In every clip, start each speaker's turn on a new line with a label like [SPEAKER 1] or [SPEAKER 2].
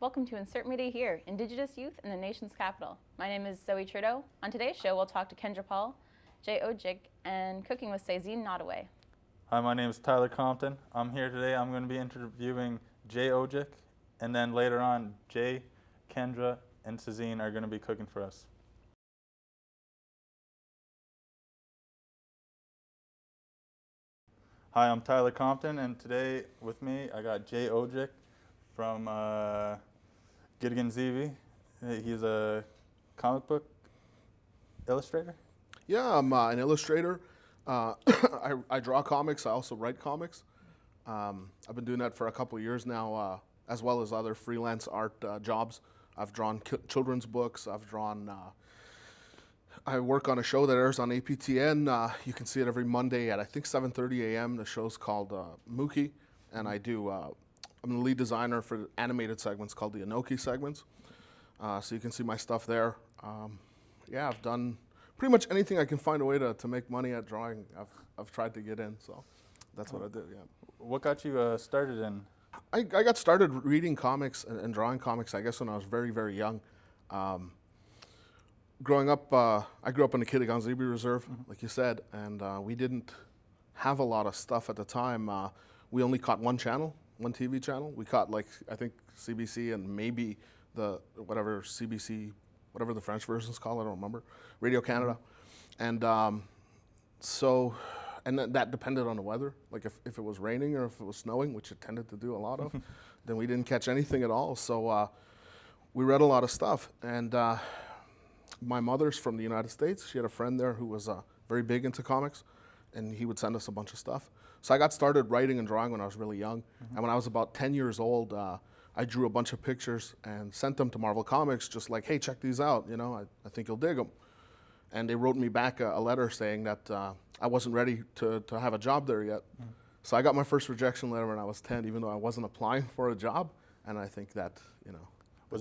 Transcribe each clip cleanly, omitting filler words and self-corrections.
[SPEAKER 1] Welcome to Insert Media Here, Indigenous Youth in the Nation's Capital. My name is Zoe Trudeau. On today's show, we'll talk to Kendra Paul, Jay Ojik, and Cooking with Saizine Nottoway.
[SPEAKER 2] Hi, my name is Tyler Compton. I'm here today. I'm going to be interviewing Jay Ojik, and then later on, Jay, Kendra, and Saizine are going to be cooking for us. Hi, I'm Tyler Compton, and today with me, I got Jay Ojik from Giddigan ZV. He's a comic book illustrator.
[SPEAKER 3] Yeah, I'm an illustrator. I draw comics. I also write comics. I've been doing that for a couple of years now, as well as other freelance art jobs. I've drawn children's books. I work on a show that airs on APTN. You can see it every Monday at I think 7:30 a.m. The show's called Mookie, and I'm the lead designer for animated segments called the Inoki segments. So you can see my stuff there. Yeah, I've done pretty much anything I can find a way to make money at drawing. I've tried to get in, so that's what I did. Yeah.
[SPEAKER 2] What got you started in?
[SPEAKER 3] I got started reading comics and drawing comics, I guess, when I was very, very young. Growing up, I grew up in the Kitigan Zebra Reserve, like you said, and we didn't have a lot of stuff at the time. We only caught one channel, one TV channel. We caught, like, I think CBC and maybe whatever the French versions call it, I don't remember, Radio Canada. And that depended on the weather. Like if it was raining or if it was snowing, which it tended to do a lot of, then we didn't catch anything at all. So we read a lot of stuff. And my mother's from the United States. She had a friend there who was very big into comics, and he would send us a bunch of stuff. So I got started writing and drawing when I was really young. And when I was about 10 years old, I drew a bunch of pictures and sent them to Marvel Comics, just like, hey, check these out. You know, I think you'll dig them. And they wrote me back a letter saying that I wasn't ready to have a job there yet. So I got my first rejection letter when I was 10, even though I wasn't applying for a job. And I think that,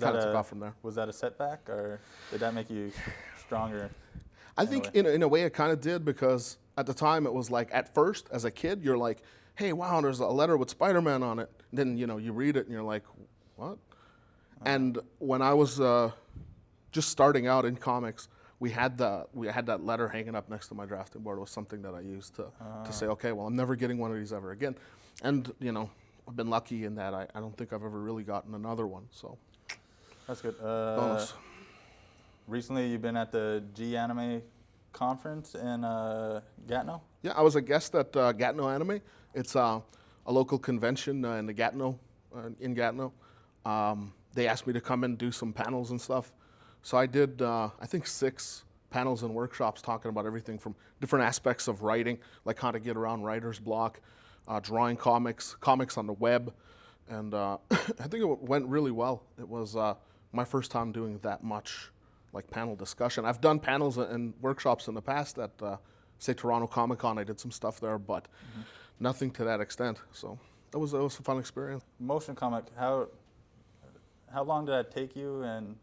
[SPEAKER 3] kind of took off from there.
[SPEAKER 2] Was that a setback, or did that make you stronger?
[SPEAKER 3] I think in a way it kind of did, because at the time it was like, at first, as a kid, you're like, hey, wow, there's a letter with Spider-Man on it. And then, you read it and you're like, what? And when I was just starting out in comics, we had that letter hanging up next to my drafting board. It was something that I used to say, okay, well, I'm never getting one of these ever again. And, I've been lucky in that I don't think I've ever really gotten another one, so.
[SPEAKER 2] That's good.
[SPEAKER 3] Bonus.
[SPEAKER 2] Recently, you've been at the G Anime conference in Gatineau?
[SPEAKER 3] Yeah, I was a guest at Gatineau Anime. It's a local convention in Gatineau. They asked me to come and do some panels and stuff. So I did, I think, 6 panels and workshops talking about everything from different aspects of writing, like how to get around writer's block, drawing comics on the web. And I think it went really well. It was my first time doing that much like panel discussion. I've done panels and workshops in the past at, say, Toronto Comic Con. I did some stuff there, but nothing to that extent. So that was a fun experience.
[SPEAKER 2] Motion comic, how long did that take you? And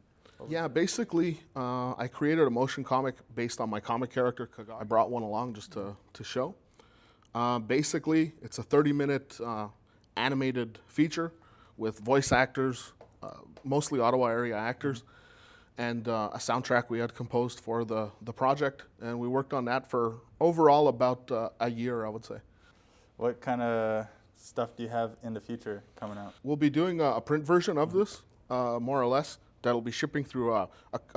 [SPEAKER 3] yeah, basically, I created a motion comic based on my comic character, Kaga. I brought one along just to show. Basically, it's a 30-minute animated feature with voice actors, mostly Ottawa area actors, and a soundtrack we had composed for the project. And we worked on that for overall about a year, I would say.
[SPEAKER 2] What kind of stuff do you have in the future coming out?
[SPEAKER 3] We'll be doing a print version of this, more or less. That'll be shipping through a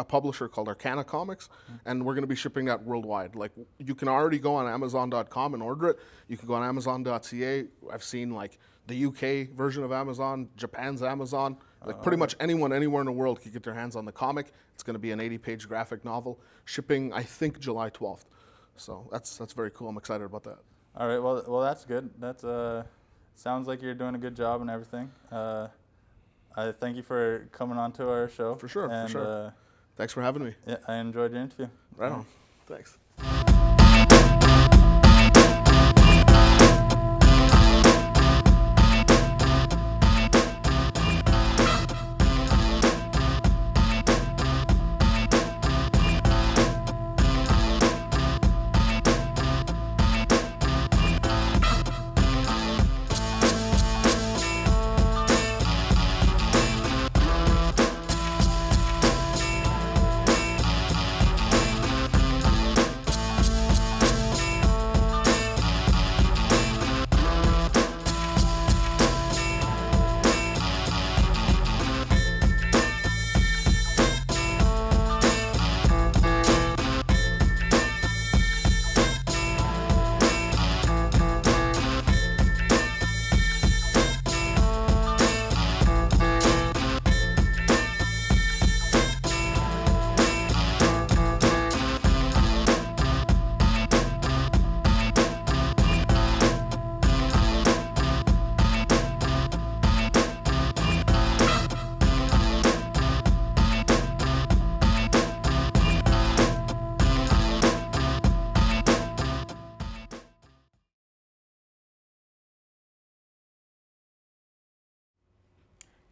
[SPEAKER 3] publisher called Arcana Comics, and we're going to be shipping that worldwide. Like, you can already go on Amazon.com and order it. You can go on Amazon.ca. I've seen like the UK version of Amazon, Japan's Amazon. Like pretty much anyone anywhere in the world can get their hands on the comic. It's going to be an 80-page graphic novel, shipping I think July 12th. So that's very cool. I'm excited about that.
[SPEAKER 2] All right. Well, that's good. That's sounds like you're doing a good job and everything. I thank you for coming on to our show.
[SPEAKER 3] For sure,
[SPEAKER 2] and,
[SPEAKER 3] for sure. Thanks for having me.
[SPEAKER 2] Yeah, I enjoyed your interview.
[SPEAKER 3] Right on. Thanks.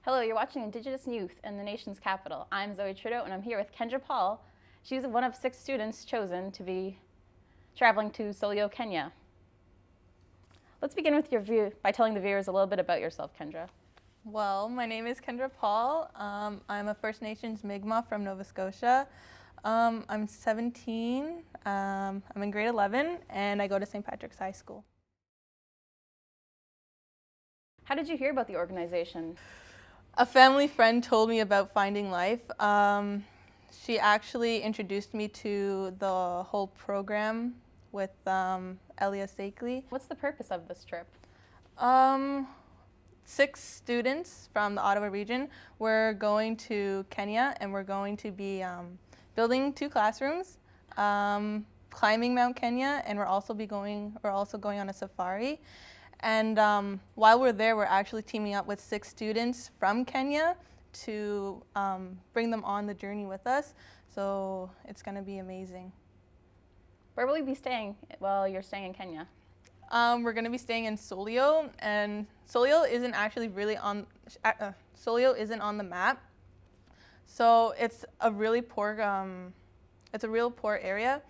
[SPEAKER 1] Hello, you're watching Indigenous Youth in the nation's capital. I'm Zoe Trudeau, and I'm here with Kendra Paul. She's one of 6 students chosen to be traveling to Solio, Kenya. Let's begin with your view by telling the viewers a little bit about yourself, Kendra.
[SPEAKER 4] Well, my name is Kendra Paul. I'm a First Nations Mi'kmaq from Nova Scotia. I'm 17. I'm in grade 11, and I go to St. Patrick's High School.
[SPEAKER 1] How did you hear about the organization?
[SPEAKER 4] A family friend told me about Finding Life. She actually introduced me to the whole program with Elia Sakely.
[SPEAKER 1] What's the purpose of this trip?
[SPEAKER 4] 6 students from the Ottawa region. We're going to Kenya, and we're going to be building 2 classrooms, climbing Mount Kenya, and we're also going on a safari. And while we're there, we're actually teaming up with 6 students from Kenya to bring them on the journey with us. So it's going to be amazing.
[SPEAKER 1] Where will you be staying while you're staying in Kenya?
[SPEAKER 4] We're going to be staying in Solio, and Solio isn't actually really on. Solio isn't on the map, so it's a really poor. It's a real poor area.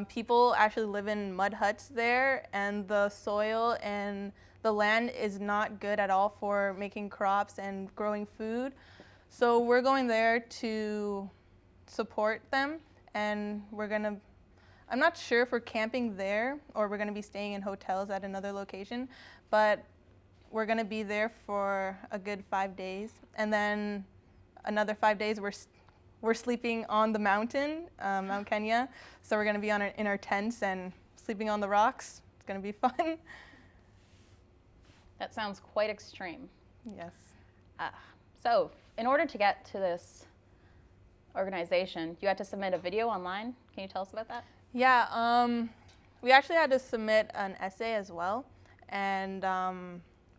[SPEAKER 4] People actually live in mud huts there, and the soil and the land is not good at all for making crops and growing food. So we're going there to support them, and I'm not sure if we're camping there or we're going to be staying in hotels at another location, but we're going to be there for a good 5 days, and then another 5 days we're sleeping on the mountain, Mount Kenya. So we're going to be in our tents and sleeping on the rocks. It's going to be fun.
[SPEAKER 1] That sounds quite extreme.
[SPEAKER 4] Yes.
[SPEAKER 1] So in order to get to this organization, you had to submit a video online. Can you tell us about that?
[SPEAKER 4] Yeah, we actually had to submit an essay as well and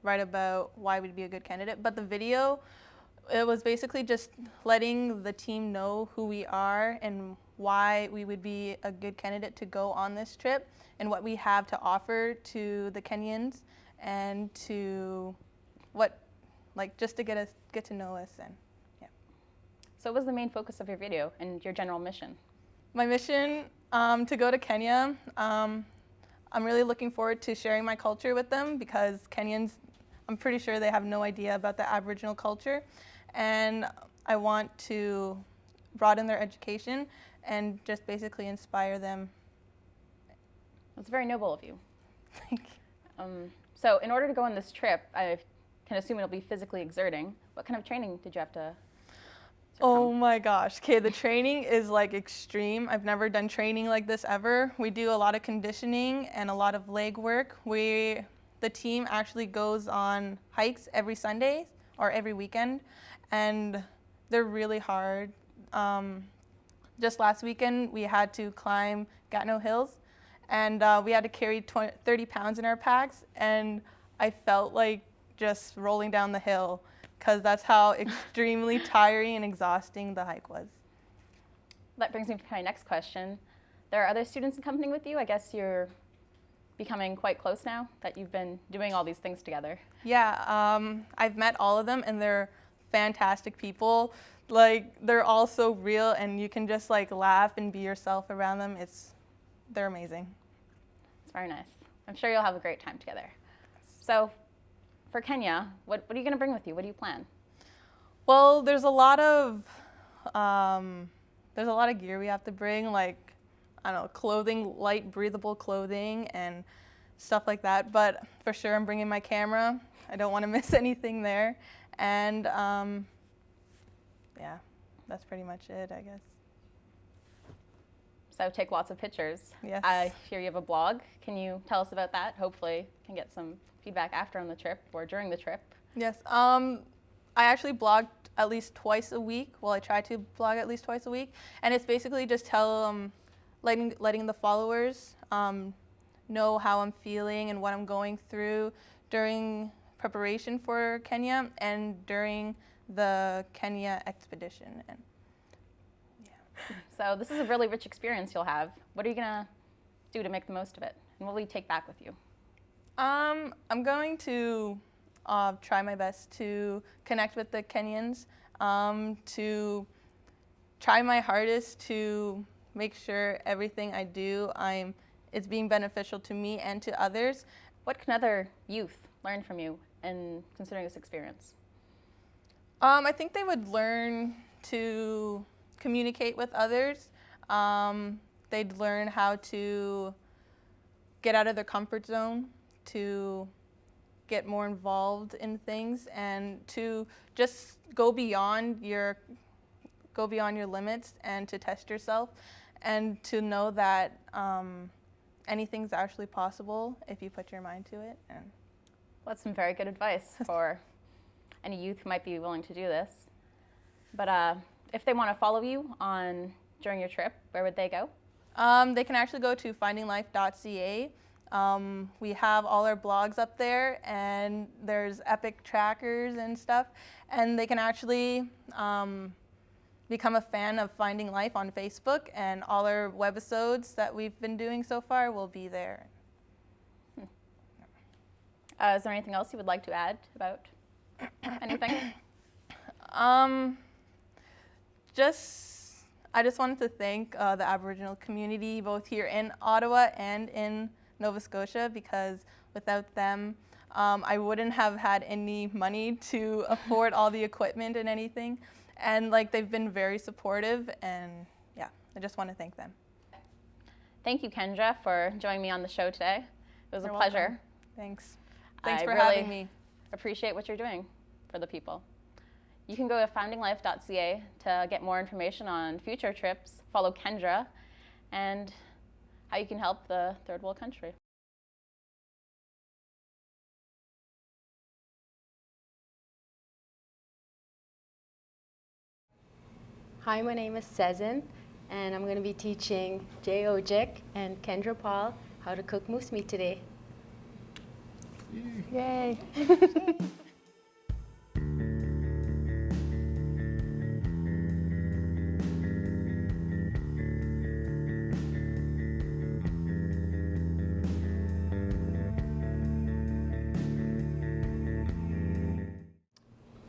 [SPEAKER 4] write about why we'd be a good candidate. But the video, it was basically just letting the team know who we are and why we would be a good candidate to go on this trip and what we have to offer to the Kenyans and to just to get to know us. And yeah.
[SPEAKER 1] So what was the main focus of your video and your general mission?
[SPEAKER 4] My mission to go to Kenya, I'm really looking forward to sharing my culture with them because Kenyans, I'm pretty sure they have no idea about the Aboriginal culture, and I want to broaden their education and just basically inspire them.
[SPEAKER 1] That's very noble of you.
[SPEAKER 4] Thank you.
[SPEAKER 1] So in order to go on this trip, I can assume it'll be physically exerting. What kind of training did you have to
[SPEAKER 4] Oh my gosh. Okay, the training is like extreme. I've never done training like this ever. We do a lot of conditioning and a lot of leg work. The team actually goes on hikes every Sunday or every weekend, and they're really hard. Just last weekend, we had to climb Gatineau Hills, and we had to carry 30 pounds in our packs, and I felt like just rolling down the hill, because that's how extremely tiring and exhausting the hike was.
[SPEAKER 1] That brings me to my next question. There are other students accompanying with you. I guess you're becoming quite close now that you've been doing all these things together.
[SPEAKER 4] Yeah, I've met all of them, and they're fantastic people. Like, they're all so real, and you can just like laugh and be yourself around them. They're amazing.
[SPEAKER 1] It's very nice. I'm sure you'll have a great time together. So, for Kenya, what are you going to bring with you? What do you plan?
[SPEAKER 4] Well, there's a lot of gear we have to bring, like, I don't know, clothing, light, breathable clothing and stuff like that. But for sure, I'm bringing my camera. I don't want to miss anything there. And yeah, that's pretty much it, I guess.
[SPEAKER 1] So take lots of pictures.
[SPEAKER 4] Yes.
[SPEAKER 1] I hear you have a blog. Can you tell us about that? Hopefully, can get some feedback after on the trip or during the trip.
[SPEAKER 4] Yes. I actually blog at least twice a week. Well, I try to blog at least twice a week, and it's basically just letting the followers know how I'm feeling and what I'm going through during preparation for Kenya and during the Kenya expedition. And yeah.
[SPEAKER 1] So this is a really rich experience you'll have. What are you gonna do to make the most of it? And what will you take back with you?
[SPEAKER 4] I'm going to try my best to connect with the Kenyans, to try my hardest to make sure everything I do, it's being beneficial to me and to others.
[SPEAKER 1] What can other youth learn from you in considering this experience?
[SPEAKER 4] I think they would learn to communicate with others. They'd learn how to get out of their comfort zone, to get more involved in things, and to just go beyond your limits and to test yourself, and to know that anything's actually possible if you put your mind to it. And
[SPEAKER 1] Well, that's some very good advice for any youth who might be willing to do this. But if they want to follow you during your trip, where would they go?
[SPEAKER 4] They can actually go to findinglife.ca. We have all our blogs up there, and there's epic trackers and stuff, and they can actually become a fan of Finding Life on Facebook, and all our webisodes that we've been doing so far will be there.
[SPEAKER 1] Is there anything else you would like to add about anything?
[SPEAKER 4] I just wanted to thank the Aboriginal community, both here in Ottawa and in Nova Scotia, because without them, I wouldn't have had any money to afford all the equipment and anything. And they've been very supportive, and yeah, I just want to thank them.
[SPEAKER 1] Thank you, Kendra, for joining me on the show today. It was
[SPEAKER 4] You're
[SPEAKER 1] a pleasure.
[SPEAKER 4] welcome. Thanks. Thanks
[SPEAKER 1] I
[SPEAKER 4] for
[SPEAKER 1] really
[SPEAKER 4] having me.
[SPEAKER 1] Appreciate what you're doing for the people. You can go to findinglife.ca to get more information on future trips, follow Kendra, and how you can help the third world country.
[SPEAKER 5] Hi, my name is Sezin, and I'm going to be teaching Jay Ojik and Kendra Paul how to cook moose meat today.
[SPEAKER 4] Yay.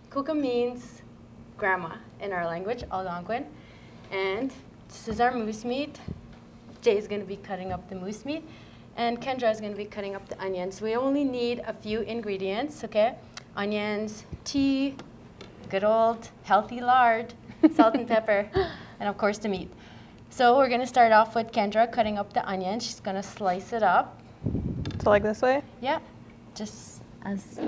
[SPEAKER 5] Kuka means grandma in our language, Algonquin, and this is our moose meat. Jay is going to be cutting up the moose meat, and Kendra is going to be cutting up the onions. We only need a few ingredients, okay? Onions, tea, good old healthy lard, salt and pepper, and of course the meat. So we're going to start off with Kendra cutting up the onion. She's going to slice it up.
[SPEAKER 4] So like this way?
[SPEAKER 5] Yeah, just as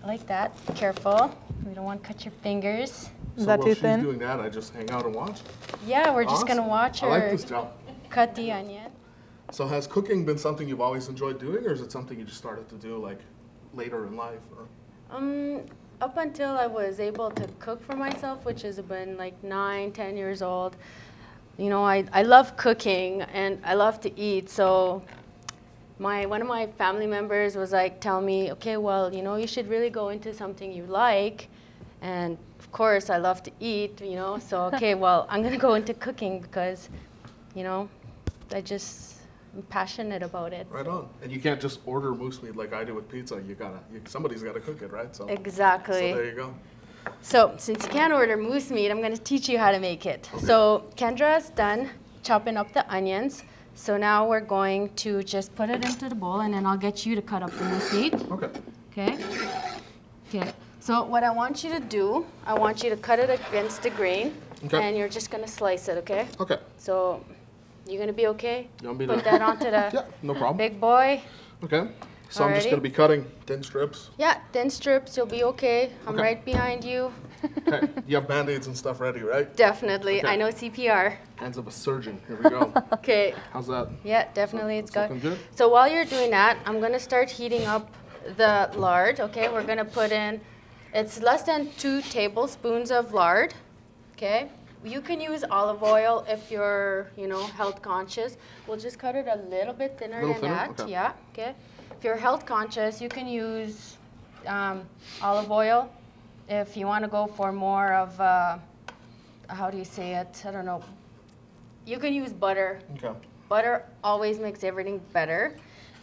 [SPEAKER 5] like that. Careful. We don't want to cut your fingers.
[SPEAKER 4] Is that
[SPEAKER 3] while
[SPEAKER 4] too
[SPEAKER 3] she's
[SPEAKER 4] thin?
[SPEAKER 3] doing that, I just hang out and watch.
[SPEAKER 5] Yeah, we're just
[SPEAKER 3] Awesome.
[SPEAKER 5] going to watch
[SPEAKER 3] I like
[SPEAKER 5] her
[SPEAKER 3] this job.
[SPEAKER 5] cut the onion.
[SPEAKER 3] So has cooking been something you've always enjoyed doing, or is it something you just started to do later in life? Or?
[SPEAKER 5] Up until I was able to cook for myself, which has been 9, 10 years old, you know, I love cooking and I love to eat. So one of my family members was tell me, okay, well, you know, you should really go into something you like. And of course, I love to eat, you know, so okay, well, I'm going to go into cooking because, you know, I'm passionate about it.
[SPEAKER 3] Right on. And you can't just order moose meat like I do with pizza. Somebody's got to cook it, right? So
[SPEAKER 5] Exactly.
[SPEAKER 3] So there you go.
[SPEAKER 5] So since you can't order moose meat, I'm going to teach you how to make it.
[SPEAKER 3] Okay.
[SPEAKER 5] So Kendra's done chopping up the onions. So now we're going to just put it into the bowl, and then I'll get you to cut up the moose meat.
[SPEAKER 3] Okay.
[SPEAKER 5] Okay? Okay. So what I want you to do, I want you to cut it against the grain,
[SPEAKER 3] Okay.
[SPEAKER 5] and you're just going to slice it, okay?
[SPEAKER 3] Okay.
[SPEAKER 5] So you going to be okay?
[SPEAKER 3] You want me
[SPEAKER 5] Put
[SPEAKER 3] to?
[SPEAKER 5] that onto the
[SPEAKER 3] Yeah, no problem.
[SPEAKER 5] big boy.
[SPEAKER 3] Okay. So I'm just
[SPEAKER 5] Alrighty.
[SPEAKER 3] going to be cutting thin strips.
[SPEAKER 5] Yeah, thin strips, you'll be okay. I'm
[SPEAKER 3] Okay.
[SPEAKER 5] right behind you.
[SPEAKER 3] Okay. You have Band-Aids and stuff ready, right?
[SPEAKER 5] Definitely.
[SPEAKER 3] Okay.
[SPEAKER 5] I know CPR.
[SPEAKER 3] Hands of a surgeon. Here we go.
[SPEAKER 5] Okay.
[SPEAKER 3] How's that?
[SPEAKER 5] Yeah, definitely it's
[SPEAKER 3] That's
[SPEAKER 5] good.
[SPEAKER 3] looking good.
[SPEAKER 5] So while you're doing that, I'm gonna start heating up the lard, okay? We're gonna put in, it's less than 2 tablespoons of lard, okay? You can use olive oil if you're, you know, health conscious. We'll just cut it a little bit thinner
[SPEAKER 3] Little
[SPEAKER 5] than
[SPEAKER 3] thinner?
[SPEAKER 5] that,
[SPEAKER 3] Okay.
[SPEAKER 5] yeah, okay? If you're health conscious, you can use olive oil. If you wanna go for more of, how do you say it? I don't know. You can use butter.
[SPEAKER 3] Okay.
[SPEAKER 5] Butter always makes everything better.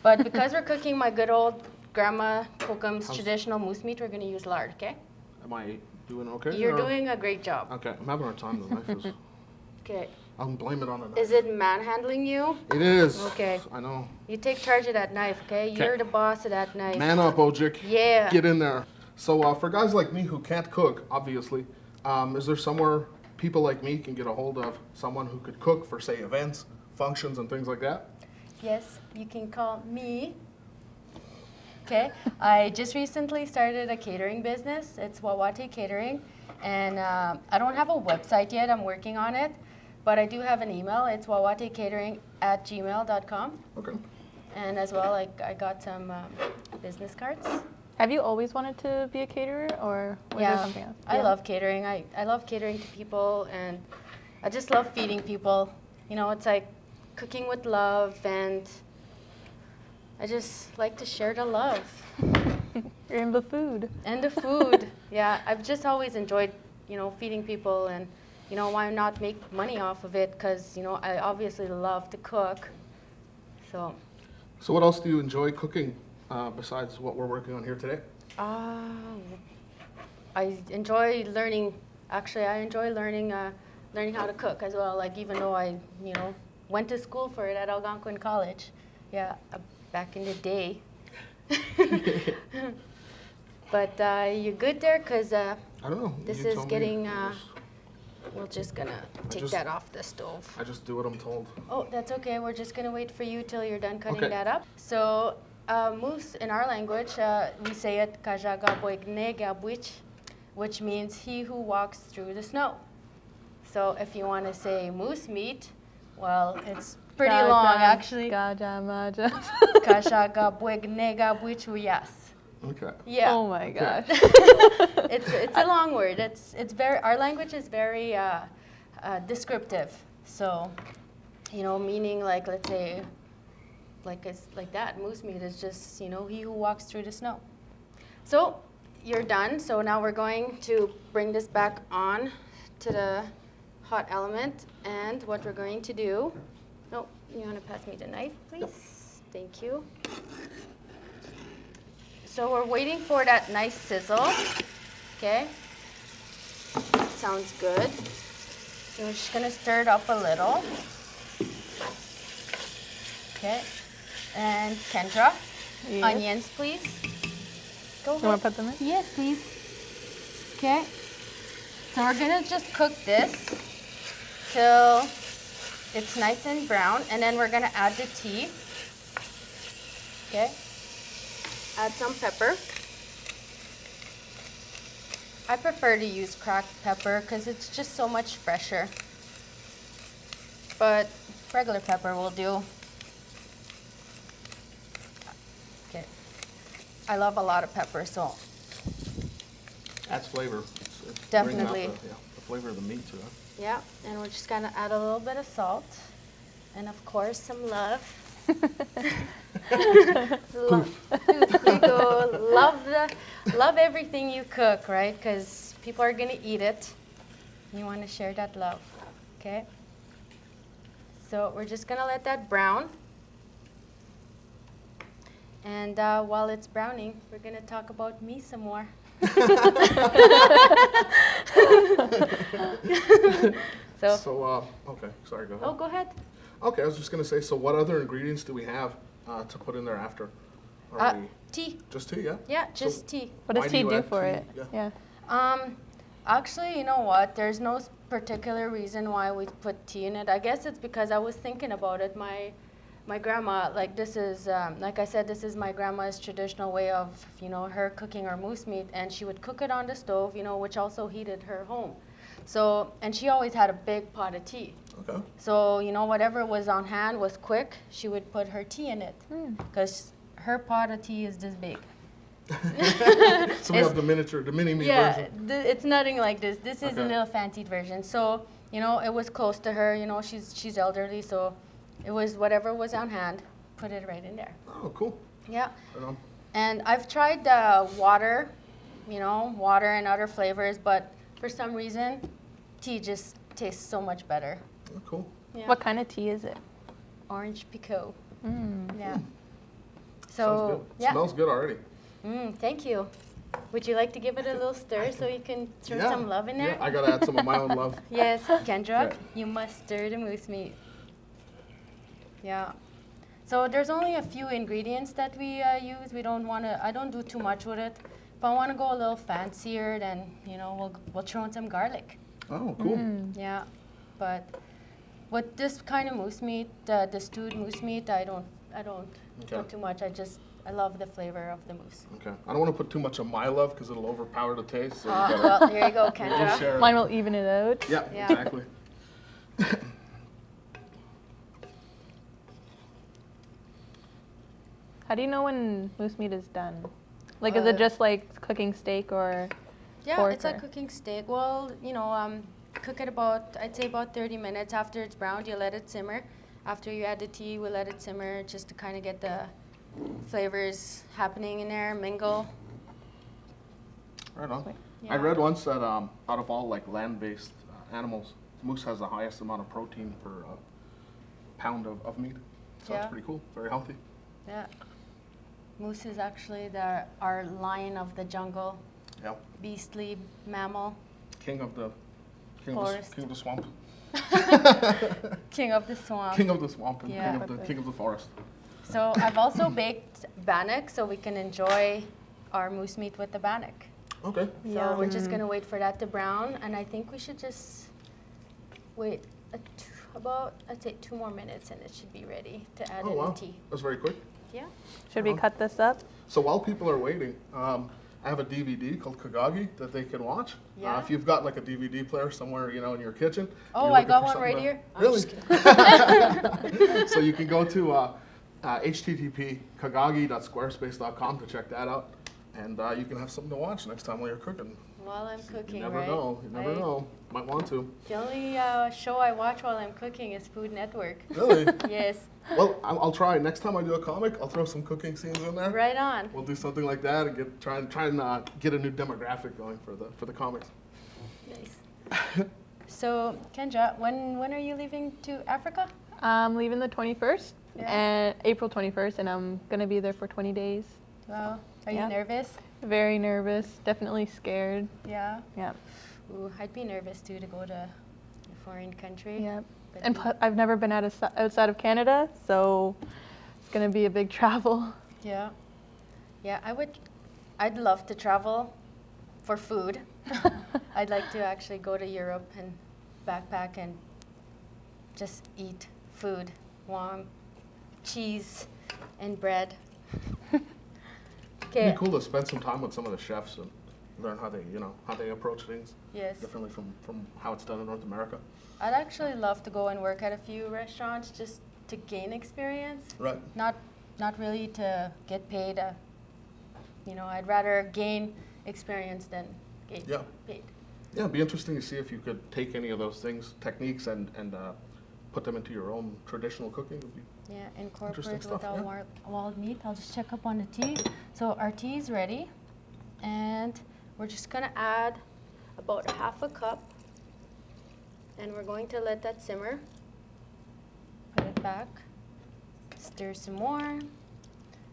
[SPEAKER 5] But because we're cooking my good old Grandma Kokum's
[SPEAKER 3] How's-
[SPEAKER 5] traditional moose meat, we're gonna use lard, okay?
[SPEAKER 3] Am I doing okay?
[SPEAKER 5] You're
[SPEAKER 3] or-
[SPEAKER 5] doing a great job.
[SPEAKER 3] Okay, I'm having a hard time. The knife is.
[SPEAKER 5] Okay.
[SPEAKER 3] I'll blame it on the knife.
[SPEAKER 5] Is it manhandling you?
[SPEAKER 3] It is.
[SPEAKER 5] Okay.
[SPEAKER 3] I know.
[SPEAKER 5] You take charge of that knife, okay? You're the boss of that knife.
[SPEAKER 3] Man up, Ojik.
[SPEAKER 5] Yeah.
[SPEAKER 3] Get in there. So for guys like me who can't cook, obviously, is there somewhere people like me can get a hold of someone who could cook for, say, events, functions, and things like that?
[SPEAKER 5] Yes, you can call me. Okay, I just recently started a catering business. It's Wawate Catering, and I don't have a website yet. I'm working on it, but I do have an email. It's wawatekatering@gmail.com,
[SPEAKER 3] Okay.
[SPEAKER 5] and as well, I got some business cards.
[SPEAKER 4] Have you always wanted to be a caterer, or was there something else?
[SPEAKER 5] I love catering. I love catering to people, and I just love feeding people. You know, it's like cooking with love, and I just like to share the love.
[SPEAKER 4] You're in the food.
[SPEAKER 5] And the food. Yeah, I've just always enjoyed, feeding people, and, why not make money off of it? Because, I obviously love to cook. So,
[SPEAKER 3] So what else do you enjoy cooking besides what we're working on here today?
[SPEAKER 5] I enjoy learning. Actually, I enjoy learning how to cook as well. Like, even though I, went to school for it at Algonquin College. Yeah, back in the day. But you're good there, because
[SPEAKER 3] I don't know.
[SPEAKER 5] this
[SPEAKER 3] You
[SPEAKER 5] is
[SPEAKER 3] tell me.
[SPEAKER 5] getting, we're just gonna take
[SPEAKER 3] just-
[SPEAKER 5] that off the stove.
[SPEAKER 3] I just do what I'm told.
[SPEAKER 5] Oh, that's okay. We're just gonna wait for you till you're done cutting
[SPEAKER 3] Okay.
[SPEAKER 5] that up. So, moose in our language, we say it kajagaboignegabwich, which means he who walks through the snow. So if you want to say moose meat, well, it's pretty long actually.
[SPEAKER 4] Gajamaja.
[SPEAKER 5] Kajagaboignegabwich, yes.
[SPEAKER 3] Okay.
[SPEAKER 5] Yeah.
[SPEAKER 4] Oh my gosh.
[SPEAKER 5] It's a long word. It's very, our language is very descriptive. So, meaning like, let's say, like it's like that. Moose meat is just, he who walks through the snow. So you're done. So now we're going to bring this back on to the hot element, and what we're going to do. Oh, you want to pass me the knife, please?
[SPEAKER 3] Yep.
[SPEAKER 5] Thank you. So we're waiting for that nice sizzle. Okay. Sounds good. So we're just gonna stir it up a little. Okay. And Kendra,
[SPEAKER 4] Yes.
[SPEAKER 5] onions, please. Go
[SPEAKER 4] You want
[SPEAKER 5] ahead.
[SPEAKER 4] to put them in?
[SPEAKER 5] Yes, please. Okay. So we're gonna just cook this till it's nice and brown, and then we're gonna add the tea. Okay. Add some pepper. I prefer to use cracked pepper because it's just so much fresher. But regular pepper will do. Okay. I love a lot of pepper, so
[SPEAKER 3] Adds flavor. It's
[SPEAKER 5] Definitely.
[SPEAKER 3] brings out the flavor of the meat to it.
[SPEAKER 5] yeah. And we're just gonna add a little bit of salt, and of course some love. Love. You go. Love everything you cook, right? Because people are gonna eat it. You want to share that love, okay? So we're just gonna let that brown. And while it's browning, we're gonna talk about me some more. So,
[SPEAKER 3] Okay, sorry, go ahead.
[SPEAKER 5] oh, go ahead.
[SPEAKER 3] Okay, I was just gonna say, so what other ingredients do we have to put in there after? Are we
[SPEAKER 5] Tea.
[SPEAKER 3] just tea, yeah?
[SPEAKER 5] Yeah, just tea.
[SPEAKER 4] What
[SPEAKER 3] Why
[SPEAKER 4] does
[SPEAKER 3] do
[SPEAKER 4] tea
[SPEAKER 3] you
[SPEAKER 4] do
[SPEAKER 3] add
[SPEAKER 4] for
[SPEAKER 3] tea?
[SPEAKER 4] it?
[SPEAKER 3] Yeah.
[SPEAKER 5] Actually, you know what? There's no particular reason why we put tea in it. I guess it's because I was thinking about it. My grandma, like this is, like I said, this is my grandma's traditional way of, her cooking her moose meat, and she would cook it on the stove, which also heated her home. So, and she always had a big pot of tea.
[SPEAKER 3] Okay.
[SPEAKER 5] So, whatever was on hand was quick. She would put her tea in it because her pot of tea is this big.
[SPEAKER 3] So we have the mini me
[SPEAKER 5] Yeah,
[SPEAKER 3] version.
[SPEAKER 5] it's nothing like this. This is a
[SPEAKER 3] Okay.
[SPEAKER 5] little fancied version. So, it was close to her. She's elderly, so it was whatever was on hand, put it right in there.
[SPEAKER 3] Oh, cool.
[SPEAKER 5] Yeah.
[SPEAKER 3] Right on.
[SPEAKER 5] And I've tried water, water and other flavors, but for some reason, tea just tastes so much better.
[SPEAKER 3] Oh, cool.
[SPEAKER 5] Yeah.
[SPEAKER 4] What kind of tea is it?
[SPEAKER 5] Orange Picot.
[SPEAKER 4] Mm.
[SPEAKER 5] Yeah. So,
[SPEAKER 3] Sounds good.
[SPEAKER 5] yeah.
[SPEAKER 3] Smells good already.
[SPEAKER 5] Thank you. Would you like to give it a little stir so you can throw some love in there?
[SPEAKER 3] Yeah, I gotta add some of my own love.
[SPEAKER 5] Yes, Kendra,
[SPEAKER 3] Okay.
[SPEAKER 5] you must stir the moose meat. Yeah. So there's only a few ingredients that we use. I don't do too much with it. If I want to go a little fancier, then, we'll throw in some garlic.
[SPEAKER 3] Oh, cool.
[SPEAKER 5] Yeah. But with this kind of moose meat, the stewed moose meat, I don't
[SPEAKER 3] Okay.
[SPEAKER 5] put too much. I love the flavor of the moose.
[SPEAKER 3] Okay. I don't want to put too much of my love because it'll overpower the taste. So
[SPEAKER 5] Well, here you go,
[SPEAKER 3] we'll
[SPEAKER 5] Kendra.
[SPEAKER 3] share it.
[SPEAKER 4] Mine will even it out.
[SPEAKER 3] Yeah,
[SPEAKER 5] Yeah.
[SPEAKER 3] exactly.
[SPEAKER 4] How do you know when moose meat is done? Like, is it just like cooking steak or?
[SPEAKER 5] Yeah,
[SPEAKER 4] pork
[SPEAKER 5] it's like
[SPEAKER 4] or-
[SPEAKER 5] cooking steak. Well, cook it I'd say about 30 minutes. After it's browned, you let it simmer. After you add the tea, we let it simmer just to kind of get the flavors happening in there, mingle.
[SPEAKER 3] Right on.
[SPEAKER 5] Yeah.
[SPEAKER 3] I read once that out of all like land-based animals, moose has the highest amount of protein per pound of meat. So
[SPEAKER 5] Yeah.
[SPEAKER 3] that's pretty cool. Very healthy.
[SPEAKER 5] Yeah. Moose is actually our lion of the jungle,
[SPEAKER 3] Yeah.
[SPEAKER 5] beastly mammal,
[SPEAKER 3] King of the
[SPEAKER 5] Forest.
[SPEAKER 3] king of the swamp.
[SPEAKER 5] king of the swamp.
[SPEAKER 3] King of the swamp and
[SPEAKER 5] Yeah.
[SPEAKER 3] king of the forest.
[SPEAKER 5] So I've also baked bannock so we can enjoy our moose meat with the bannock.
[SPEAKER 3] Okay.
[SPEAKER 5] So we're just gonna wait for that to brown, and I think we should just wait about, I'd say 2 more minutes, and it should be ready to add
[SPEAKER 3] Oh
[SPEAKER 5] in
[SPEAKER 3] wow.
[SPEAKER 5] the tea.
[SPEAKER 3] That's very quick.
[SPEAKER 5] Yeah.
[SPEAKER 4] Should we cut this up?
[SPEAKER 3] So while people are waiting, I have a DVD called Kagagi that they can watch.
[SPEAKER 5] Yeah.
[SPEAKER 3] If you've got like a DVD player somewhere, in your kitchen.
[SPEAKER 5] Oh,
[SPEAKER 3] you're
[SPEAKER 5] I
[SPEAKER 3] looking
[SPEAKER 5] got
[SPEAKER 3] for
[SPEAKER 5] one
[SPEAKER 3] something
[SPEAKER 5] right
[SPEAKER 3] to-
[SPEAKER 5] here. I'm
[SPEAKER 3] Really?
[SPEAKER 5] just kidding.
[SPEAKER 3] So you can go to http://kagagi.squarespace.com to check that out, and you can have something to watch next time while you're cooking.
[SPEAKER 5] While I'm cooking,
[SPEAKER 3] You never
[SPEAKER 5] right?
[SPEAKER 3] know. You never know. Might want to.
[SPEAKER 5] The only show I watch while I'm cooking is Food Network.
[SPEAKER 3] Really?
[SPEAKER 5] Yes,
[SPEAKER 3] Well, I'll try. Next time I do a comic, I'll throw some cooking scenes in there.
[SPEAKER 5] right on.
[SPEAKER 3] We'll do something like that and try and get a new demographic going for the comics.
[SPEAKER 5] Nice. So, Kendra, when are you leaving to Africa?
[SPEAKER 4] I'm leaving the 21st,
[SPEAKER 5] Yeah.
[SPEAKER 4] and April 21st, and I'm gonna be there for 20 days.
[SPEAKER 5] Wow. Are
[SPEAKER 4] Yeah.
[SPEAKER 5] you nervous?
[SPEAKER 4] Very nervous, definitely scared.
[SPEAKER 5] Yeah.
[SPEAKER 4] Yeah.
[SPEAKER 5] Ooh, I'd be nervous too to go to a foreign country.
[SPEAKER 4] Yeah.
[SPEAKER 5] But
[SPEAKER 4] And I've never been outside of Canada, so it's gonna be a big travel.
[SPEAKER 5] yeah. Yeah, I'd love to travel for food. I'd like to actually go to Europe and backpack and just eat food, warm cheese and bread.
[SPEAKER 3] It'd
[SPEAKER 5] Okay.
[SPEAKER 3] be cool to spend some time with some of the chefs and learn how they approach things
[SPEAKER 5] Yes.
[SPEAKER 3] differently from how it's done in North America.
[SPEAKER 5] I'd actually love to go and work at a few restaurants just to gain experience,
[SPEAKER 3] Right.
[SPEAKER 5] not really to get paid. I'd rather gain experience than get
[SPEAKER 3] Yeah.
[SPEAKER 5] paid.
[SPEAKER 3] Yeah, it'd be interesting to see if you could take any of those techniques, and put them into your own traditional cooking. It'd be
[SPEAKER 5] Yeah,
[SPEAKER 3] Interesting
[SPEAKER 5] incorporate
[SPEAKER 3] stuff,
[SPEAKER 5] with our
[SPEAKER 3] yeah.
[SPEAKER 5] wild meat. I'll just check up on the tea. So our tea is ready, and we're just gonna add about 1/2 cup, and we're going to let that simmer. Put it back, stir some more.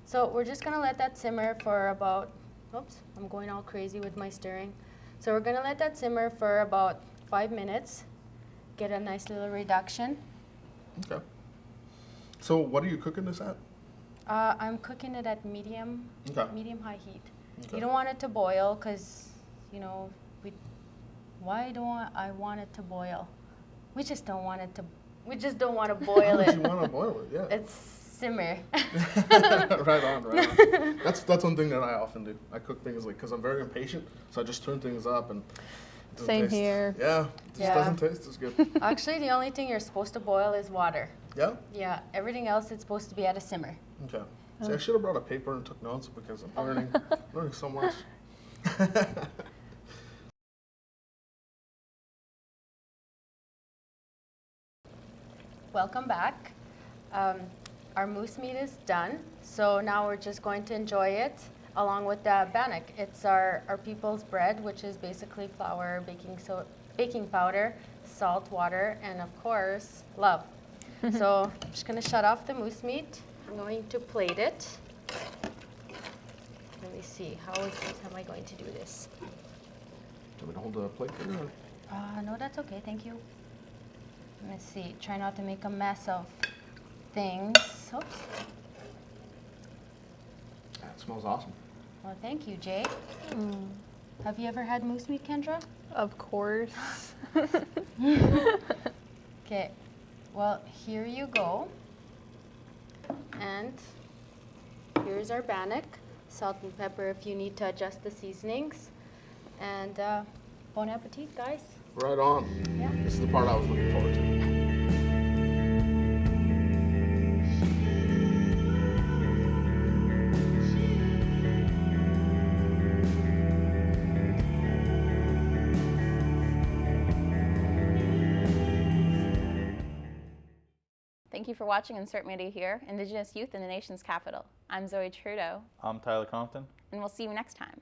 [SPEAKER 5] So we're just gonna let that simmer for about, oops, I'm going all crazy with my stirring. So we're gonna let that simmer for about 5 minutes, get a nice little reduction.
[SPEAKER 3] okay. So what are you cooking this at?
[SPEAKER 5] I'm cooking it at
[SPEAKER 3] Okay.
[SPEAKER 5] medium-high heat.
[SPEAKER 3] Okay.
[SPEAKER 5] You don't want it to boil because, why don't I want it to boil? We just don't want it to, we just don't want to
[SPEAKER 3] Why
[SPEAKER 5] boil
[SPEAKER 3] would
[SPEAKER 5] it.
[SPEAKER 3] you want to boil it? Yeah.
[SPEAKER 5] It's simmer.
[SPEAKER 3] Right on, right on. That's one thing that I often do. I cook things because I'm very impatient, so I just turn things up and. it doesn't
[SPEAKER 4] Same
[SPEAKER 3] taste-
[SPEAKER 4] here.
[SPEAKER 3] Yeah, it just
[SPEAKER 5] Yeah.
[SPEAKER 3] doesn't taste as good.
[SPEAKER 5] Actually, the only thing you're supposed to boil is water.
[SPEAKER 3] Yeah.
[SPEAKER 5] Yeah, everything else it's supposed to be at a simmer.
[SPEAKER 3] Okay. See, I should have brought a paper and took notes because I'm learning so much.
[SPEAKER 5] Welcome back. Our moose meat is done, so now we're just going to enjoy it along with the bannock. It's our people's bread, which is basically flour, baking powder, salt, water, and of course, love. So I'm just gonna shut off the moose meat. I'm going to plate it. me see. How am I going to do this?
[SPEAKER 3] Do we hold the plate for you?
[SPEAKER 5] No, that's okay. Thank you. Let's see. Try not to make a mess of things. Oops.
[SPEAKER 3] That smells awesome.
[SPEAKER 5] Well, thank you, Jay. Have you ever had moose meat, Kendra?
[SPEAKER 4] Of course.
[SPEAKER 5] Okay. Well, here you go. And here's our bannock. Salt and pepper if you need to adjust the seasonings. And bon appetit, guys.
[SPEAKER 3] Right on.
[SPEAKER 5] Yeah.
[SPEAKER 3] This is the part I was looking forward to.
[SPEAKER 1] Thank you for watching Insert Media here, Indigenous Youth in the Nation's Capital. I'm Zoe Trudeau,
[SPEAKER 2] I'm Tyler Compton.
[SPEAKER 1] and we'll see you next time.